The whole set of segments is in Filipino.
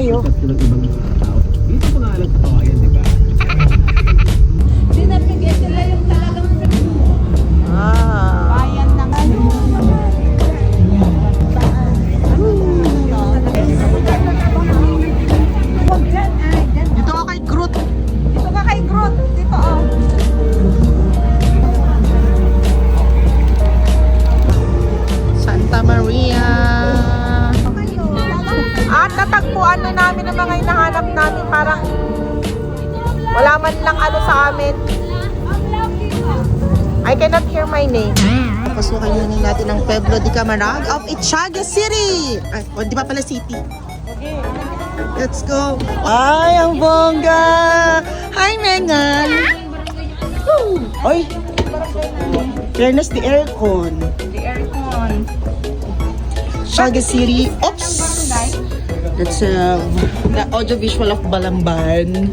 kayo. Dito ko nga alam sa kawayan, di ba? Sinapigay sila yung talagang bayan ng ano. Huwag dyan, ay, dyan. Dito ka kay Groot. Dito ka kay Groot. Dito, oh. Santa Maria. At natagpuan na namin ang mga hinahanap namin. Parang wala man lang ano sa amin. I cannot hear my name. Pasukan muna natin ang Pueblo de Camarag of Itiaga City. Ay, di pa pala city. Let's go. Ay, ang bongga. Hi, Megan. Oy. Fairness, the aircon. The aircon. Itiaga City. Oops. That's the audiovisual of Balamban.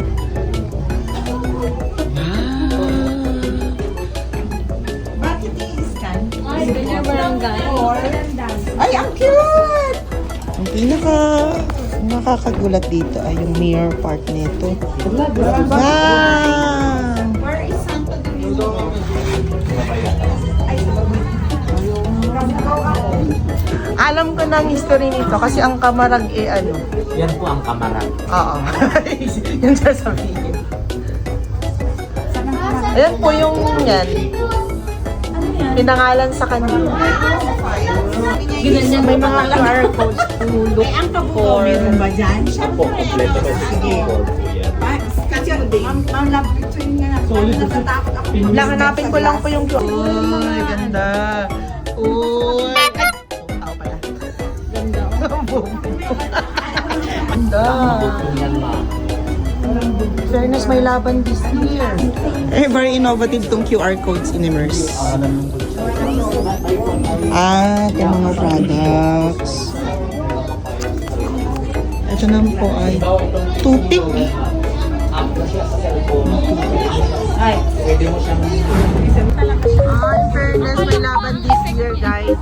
Bakit i-scan? Ay, ganyan barangay. Ay, ang cute! Ang nakakagulat dito ay yung mirror part nito. Wow! Where is Santo Domingo? Alam ko na ang history nito kasi ang Camarag ano. Yan po ang kamarag. Oo. Yung sasabihin. Ayan po yung yan. Pinangalan sa kanila. May mga QR codes to look for. Meron ba dyan? Opo, kompleto na Sige. Kasi ang love between nga. Natatakot ako. Lang, hanapin ko lang po yung QR. Uy, ganda. Uy. Ay, tao pala. Ganda. Ganda. Yan, ma'am. Fairness, may laban this year. Eh, very innovative tong QR codes in Immerse. Ito yung mga products. Ito naman po ay toothpick. Ay. Pwede mo siyang... In fairness, may laban this year, guys.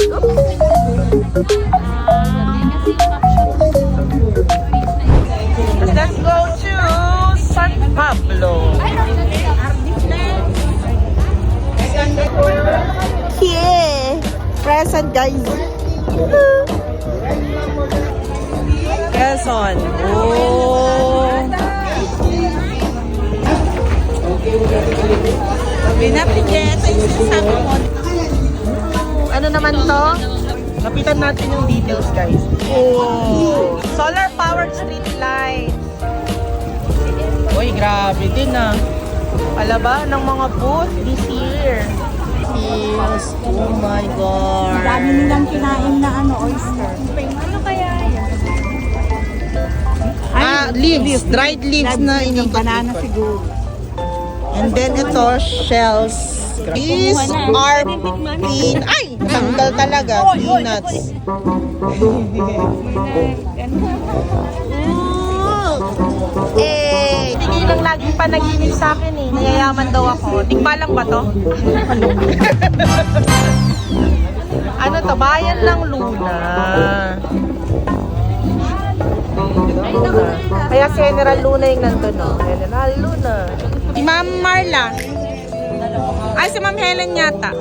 Let's go to San Pablo. Yeah! Present, guys. Quezon. Oh! Pinapigyan sa isasabi mo. Ano naman to? Lapitan natin yung details, guys. Oh! Solar-powered street lights. Uy, grabe din ah. Palaba ng mga booth this year. Yes. Oh my God. Dami nilang kinain na oyster. Ano kaya yan? Leaves. Dried leaves na inikot. Banana siguro. And then ito, shells. These are ay! Tanggal talaga. Peanuts. Eh, tingin lang lagi panaginip sa akin eh. Nayayaman daw ako. Tingbalang ba to? Ano to? Bayan lang Luna. Kaya si General Luna yung nandun, no? General Luna. Si Ma'am Marla. Ay, si Ma'am Helen yata.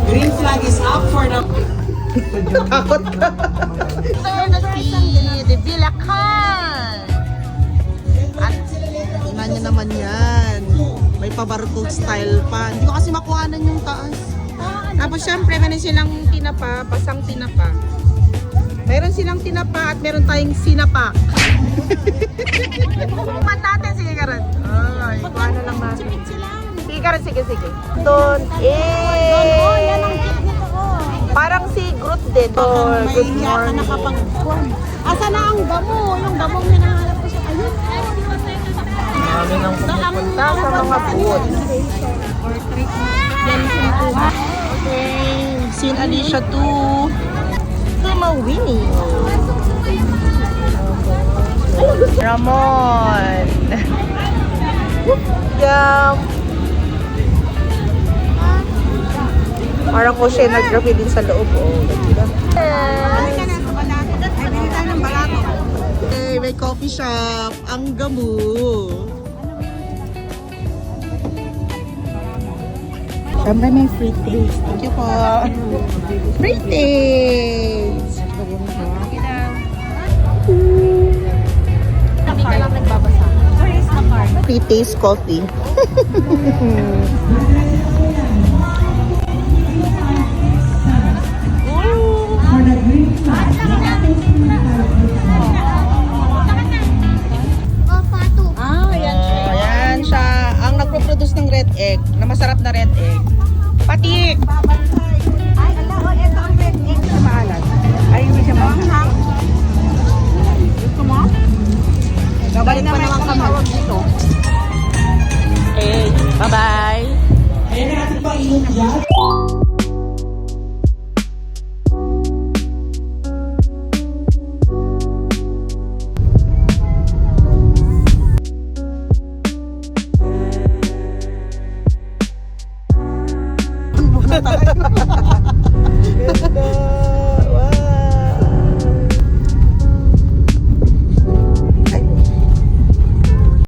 Green flag is up for the... Takot ka. Ito na si De Villacan. At tingnan nyo naman yan. May pa-barcode style pa. Hindi ko kasi makuhanan yung taas. Tapos syempre, meron silang tinapa, pasang tinapa. Meron silang tinapa at meron tayong sinapak. Kukuman natin, sige Karan. Ay, kuha na lang natin. Sige Karan, sige. Doon, parang si Groot din. Oh, good morning. Asa na ang damo? Yung damong hinahanap ko siya. Ayun. Marami nang pumupunta sa mga booth. Okay, seen Alicia too. Winnie. Ramon. Yum! Parang ko siya nag-grabe din sa loob. Oh, diba? Hey, may coffee shop. Ang gamu. Siyempre may free taste. Thank you po. Free taste. Kami ka lang nagbabasa. Where is the card? Free taste coffee. Ayan siya. Ang nagpo-produce ng red egg, na masarap na red egg. Patik! Ay, ala, o, ito ang red egg na maalat. Ay, hindi siya maalat. Gusto mo? Babalik pa naman kami.